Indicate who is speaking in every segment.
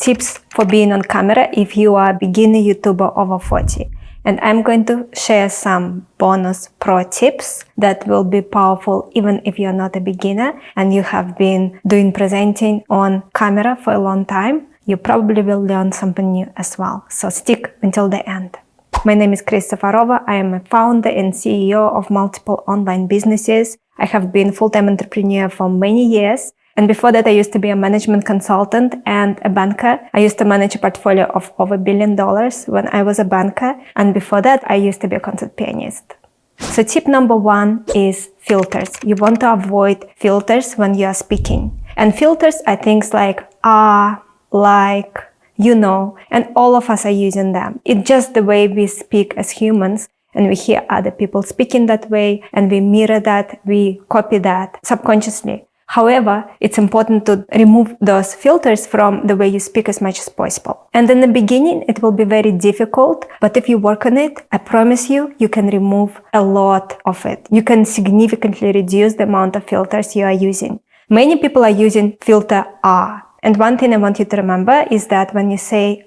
Speaker 1: tips for being on camera if you are a beginner YouTuber over 40. And I'm going to share some bonus pro tips that will be powerful even if you're not a beginner and you have been doing presenting on camera for a long time. You probably will learn something new as well. So stick until the end. My name is Kristofarova. I am a founder and CEO of multiple online businesses. I have been a full-time entrepreneur for many years. And before that, I used to be a management consultant and a banker. I used to manage a portfolio of over $1 billion when I was a banker. And before that, I used to be a concert pianist. So tip number 1 is filters. You want to avoid filters when you are speaking. And filters are things like like, and all of us are using them. It's just the way we speak as humans. And we hear other people speaking that way, and we mirror that, we copy that subconsciously. However, it's important to remove those filters from the way you speak as much as possible. And in the beginning, it will be very difficult, but if you work on it, I promise you, you can remove a lot of it. You can significantly reduce the amount of filters you are using. Many people are using filter And one thing I want you to remember is that when you say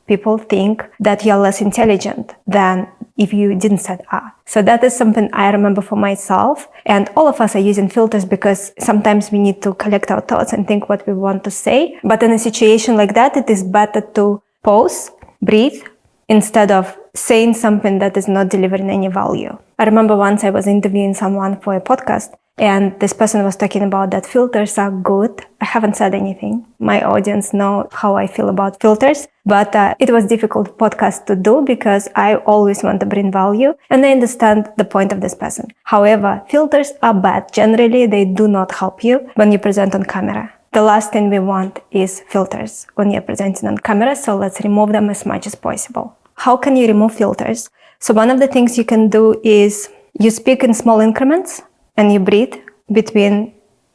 Speaker 1: people think that you're less intelligent than if you didn't say So that is something I remember for myself. And all of us are using filters because sometimes we need to collect our thoughts and think what we want to say. But in a situation like that, it is better to pause, breathe, instead of saying something that is not delivering any value. I remember once I was interviewing someone for a podcast, and this person was talking about that filters are good. I haven't said anything. My audience know how I feel about filters, but it was a difficult podcast to do because I always want to bring value, and I understand the point of this person. However, filters are bad. Generally, they do not help you when you present on camera. The last thing we want is filters when you're presenting on camera, so let's remove them as much as possible. How can you remove filters? So one of the things you can do is you speak in small increments, and you breathe between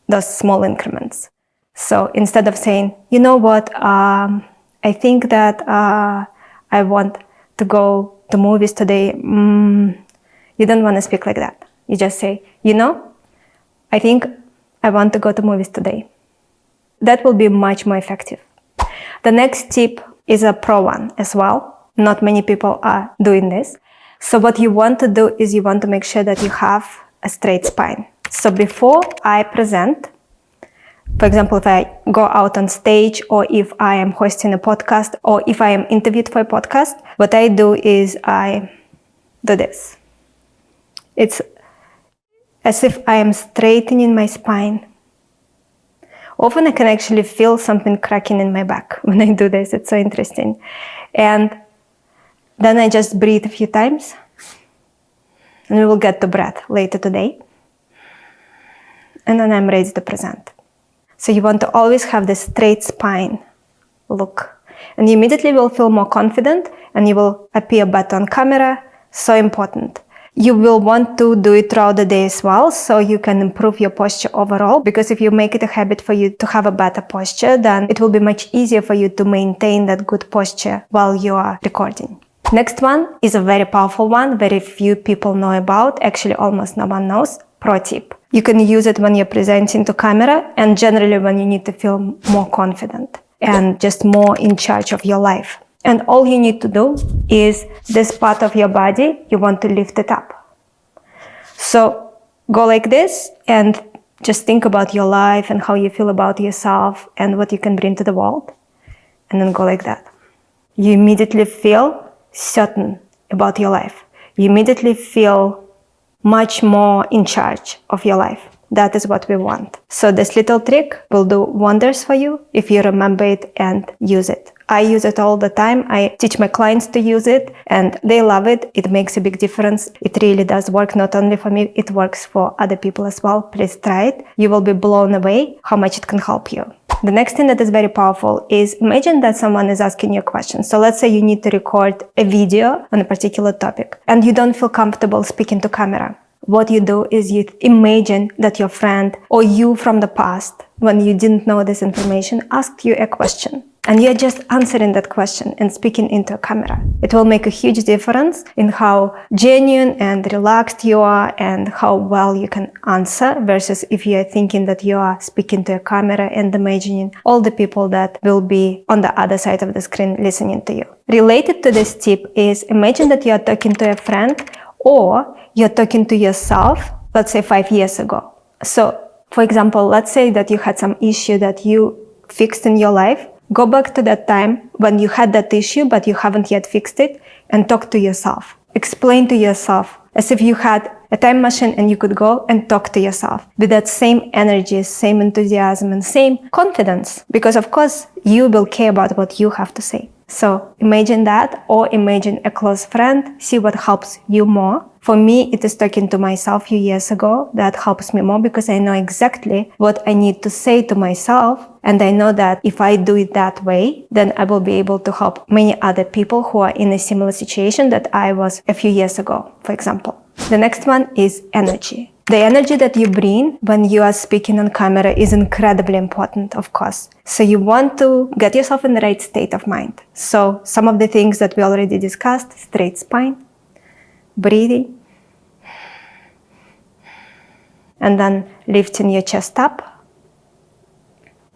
Speaker 1: those small increments. So instead of saying, I think that I want to go to movies today, you don't want to speak like that. You just say, I think I want to go to movies today. That will be much more effective. The next tip is a pro one as well. Not many people are doing this. So what you want to do is you want to make sure that you have a straight spine. So before I present, for example, if I go out on stage, or if I am hosting a podcast, or if I am interviewed for a podcast, what I do is I do this. It's as if I am straightening my spine. Often I can actually feel something cracking in my back when I do this. It's so interesting. And then I just breathe a few times. And we will get to breath later today. And then I'm ready to present. So you want to always have this straight spine look. And you immediately will feel more confident and you will appear better on camera. So important. You will want to do it throughout the day as well, so you can improve your posture overall. Because if you make it a habit for you to have a better posture, then it will be much easier for you to maintain that good posture while you are recording. Next one is a very powerful one, very few people know about, actually almost no one knows, pro tip. You can use it when you're presenting to camera and generally when you need to feel more confident and just more in charge of your life. And all you need to do is this part of your body, you want to lift it up. So go like this and just think about your life and how you feel about yourself and what you can bring to the world. And then go like that. You immediately feel certain about your life. You immediately feel much more in charge of your life. That is what we want. So this little trick will do wonders for you if you remember it and use it. I use it all the time. I teach my clients to use it and they love it. It makes a big difference. It really does work not only for me, it works for other people as well. Please try it. You will be blown away how much it can help you. The next thing that is very powerful is imagine that someone is asking you a question. So let's say you need to record a video on a particular topic and you don't feel comfortable speaking to camera. What you do is you imagine that your friend or you from the past, when you didn't know this information, asked you a question. And you're just answering that question and speaking into a camera. It will make a huge difference in how genuine and relaxed you are and how well you can answer versus if you are thinking that you are speaking to a camera and imagining all the people that will be on the other side of the screen listening to you. Related to this tip is imagine that you are talking to a friend or you're talking to yourself, let's say 5 years ago. So, for example, let's say that you had some issue that you fixed in your life. Go back to that time when you had that issue, but you haven't yet fixed it, and talk to yourself. Explain to yourself as if you had a time machine and you could go and talk to yourself with that same energy, same enthusiasm, and same confidence. Because of course, you will care about what you have to say. So imagine that, or imagine a close friend, see what helps you more. For me, it is talking to myself a few years ago that helps me more because I know exactly what I need to say to myself. And I know that if I do it that way, then I will be able to help many other people who are in a similar situation that I was a few years ago, for example. The next one is energy. The energy that you bring when you are speaking on camera is incredibly important, of course. So you want to get yourself in the right state of mind. So some of the things that we already discussed, straight spine, breathing, and then lifting your chest up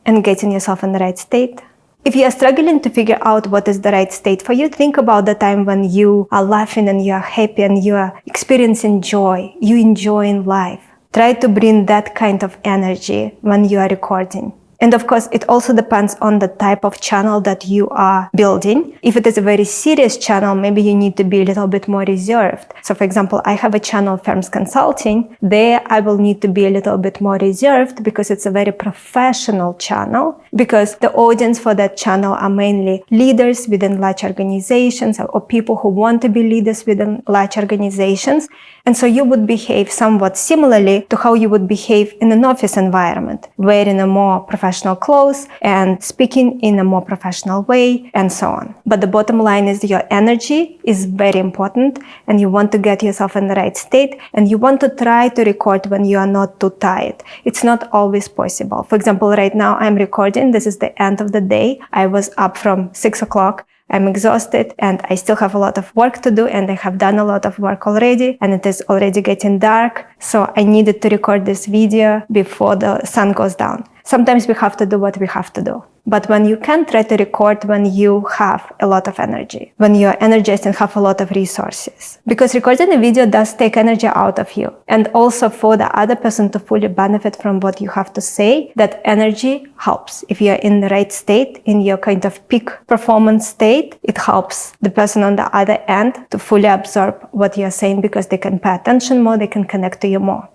Speaker 1: and getting yourself in the right state. If you are struggling to figure out what is the right state for you, think about the time when you are laughing and you are happy and you are experiencing joy, you enjoying life. Try to bring that kind of energy when you are recording. And of course, it also depends on the type of channel that you are building. If it is a very serious channel, maybe you need to be a little bit more reserved. So for example, I have a channel, Firms Consulting. There, I will need to be a little bit more reserved because it's a very professional channel, because the audience for that channel are mainly leaders within large organizations or people who want to be leaders within large organizations. And so you would behave somewhat similarly to how you would behave in an office environment, wearing a more professional clothes and speaking in a more professional way and so on. But the bottom line is your energy is very important and you want to get yourself in the right state and you want to try to record when you are not too tired. It's not always possible. For example, right now I'm recording. This is the end of the day. I was up from 6 o'clock. I'm exhausted and I still have a lot of work to do and I have done a lot of work already and it is already getting dark. So I needed to record this video before the sun goes down. Sometimes we have to do what we have to do. But when you can, try to record when you have a lot of energy, when you're energized and have a lot of resources. Because recording a video does take energy out of you. And also for the other person to fully benefit from what you have to say, that energy helps. If you're in the right state, in your kind of peak performance state, it helps the person on the other end to fully absorb what you're saying because they can pay attention more, they can connect to you more.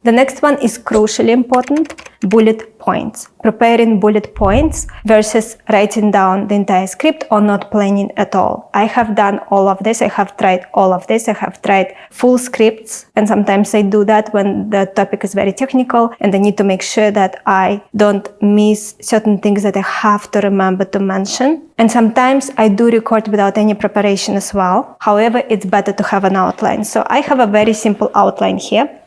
Speaker 1: The next one is crucially important, bullet points. Preparing bullet points versus writing down the entire script or not planning at all. I have done all of this. I have tried all of this. I have tried full scripts. And sometimes I do that when the topic is very technical and I need to make sure that I don't miss certain things that I have to remember to mention. And sometimes I do record without any preparation as well. However, it's better to have an outline. So I have a very simple outline here.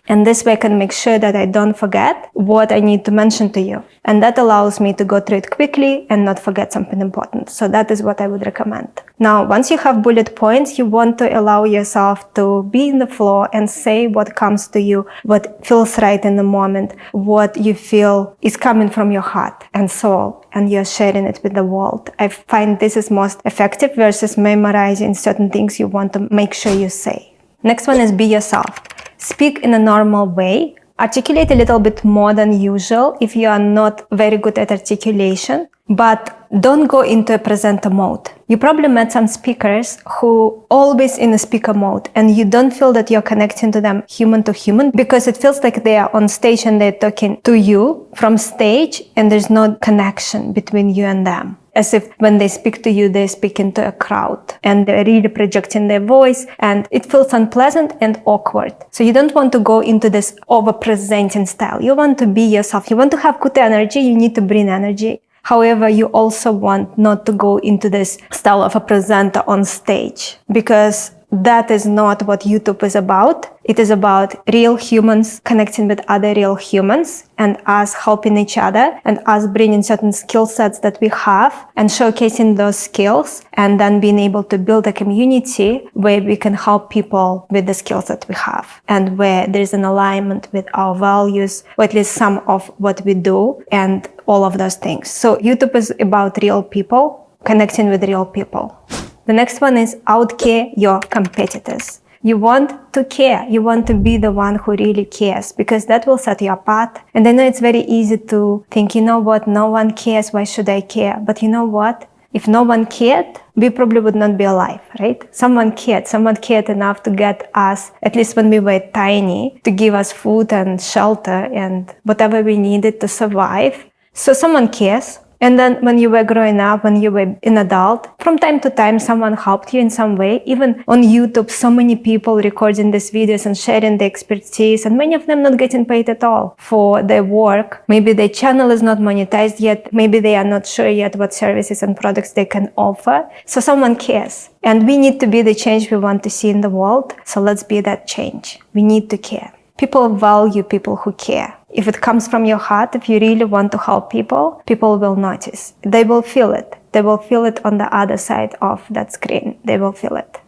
Speaker 1: And this way I can make sure that I don't forget what I need to mention to you. And that allows me to go through it quickly and not forget something important. So that is what I would recommend. Now, once you have bullet points, you want to allow yourself to be in the flow and say what comes to you, what feels right in the moment, what you feel is coming from your heart and soul, and you're sharing it with the world. I find this is most effective versus memorizing certain things you want to make sure you say. Next one is be yourself. Speak in a normal way. Articulate a little bit more than usual if you are not very good at articulation, but don't go into a presenter mode. You probably met some speakers who always in a speaker mode and you don't feel that you're connecting to them human to human because it feels like they are on stage and they're talking to you from stage and there's no connection between you and them. As if when they speak to you, they're speaking to a crowd and they're really projecting their voice and it feels unpleasant and awkward. So you don't want to go into this over-presenting style. You want to be yourself. You want to have good energy. You need to bring energy. However, you also want not to go into this style of a presenter on stage because that is not what YouTube is about. It is about real humans connecting with other real humans and us helping each other and us bringing certain skill sets that we have and showcasing those skills and then being able to build a community where we can help people with the skills that we have and where there is an alignment with our values, or at least some of what we do and all of those things. So YouTube is about real people, connecting with real people. The next one is outcare your competitors. You want to care. You want to be the one who really cares because that will set you apart. And I know it's very easy to think, you know what, no one cares. Why should I care? But you know what? If no one cared, we probably would not be alive, right? Someone cared. Someone cared enough to get us, at least when we were tiny, to give us food and shelter and whatever we needed to survive. So someone cares. And then when you were growing up, when you were an adult, from time to time, someone helped you in some way. Even on YouTube, so many people recording these videos and sharing their expertise, and many of them not getting paid at all for their work. Maybe their channel is not monetized yet. Maybe they are not sure yet what services and products they can offer. So someone cares. And we need to be the change we want to see in the world. So let's be that change. We need to care. People value people who care. If it comes from your heart, if you really want to help people, people will notice. They will feel it. They will feel it on the other side of that screen. They will feel it.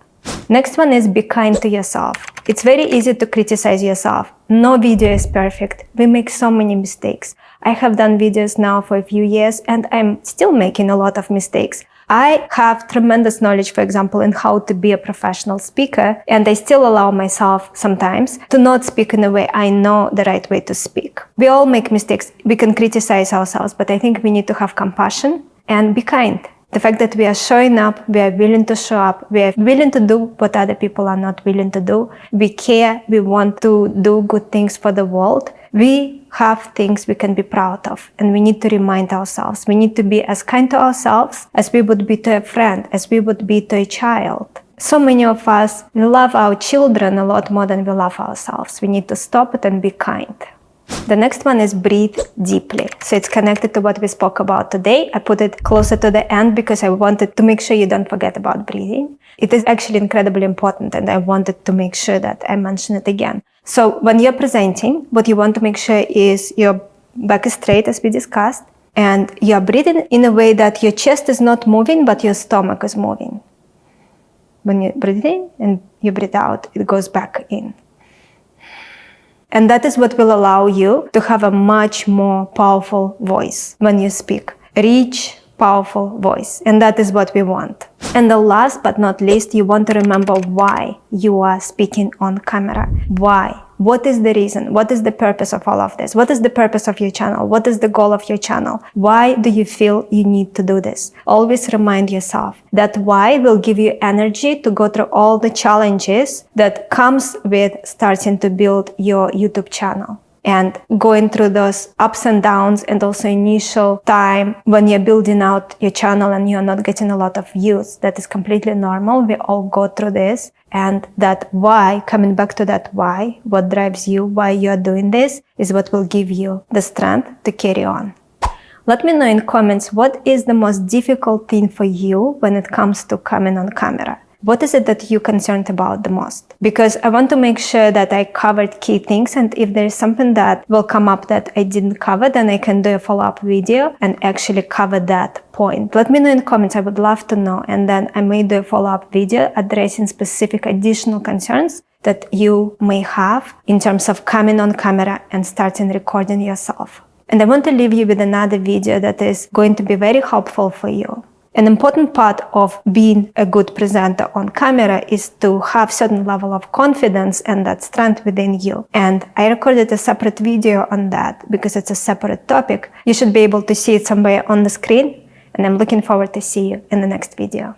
Speaker 1: Next one is be kind to yourself. It's very easy to criticize yourself. No video is perfect. We make so many mistakes. I have done videos now for a few years and I'm still making a lot of mistakes. I have tremendous knowledge, for example, in how to be a professional speaker, and I still allow myself sometimes to not speak in a way I know the right way to speak. We all make mistakes. We can criticize ourselves, but I think we need to have compassion and be kind. The fact that we are showing up, we are willing to show up, we are willing to do what other people are not willing to do. We care, we want to do good things for the world. We have things we can be proud of, and we need to remind ourselves. We need to be as kind to ourselves as we would be to a friend, as we would be to a child. So many of us love our children a lot more than we love ourselves. We need to stop it and be kind. The next one is breathe deeply. So it's connected to what we spoke about today. I put it closer to the end because I wanted to make sure you don't forget about breathing. It is actually incredibly important, and I wanted to make sure that I mention it again. So when you're presenting, what you want to make sure is your back is straight, as we discussed, and you're breathing in a way that your chest is not moving, but your stomach is moving. When you breathe in and you breathe out, it goes back in. And that is what will allow you to have a much more powerful voice when you speak. Rich, powerful voice. And that is what we want. And the last but not least, you want to remember why you are speaking on camera. Why? What is the reason? What is the purpose of all of this? What is the purpose of your channel? What is the goal of your channel? Why do you feel you need to do this? Always remind yourself that why will give you energy to go through all the challenges that comes with starting to build your YouTube channel. And going through those ups and downs, and also initial time when you're building out your channel and you're not getting a lot of views. That is completely normal. We all go through this. And that why, coming back to that why, what drives you, why you're doing this, is what will give you the strength to carry on. Let me know in comments what is the most difficult thing for you when it comes to coming on camera. What is it that you're concerned about the most? Because I want to make sure that I covered key things, and if there is something that will come up that I didn't cover, then I can do a follow-up video and actually cover that point. Let me know in comments, I would love to know, and then I may do a follow-up video addressing specific additional concerns that you may have in terms of coming on camera and starting recording yourself. And I want to leave you with another video that is going to be very helpful for you. An important part of being a good presenter on camera is to have certain level of confidence and that strength within you. And I recorded a separate video on that because it's a separate topic. You should be able to see it somewhere on the screen, and I'm looking forward to see you in the next video.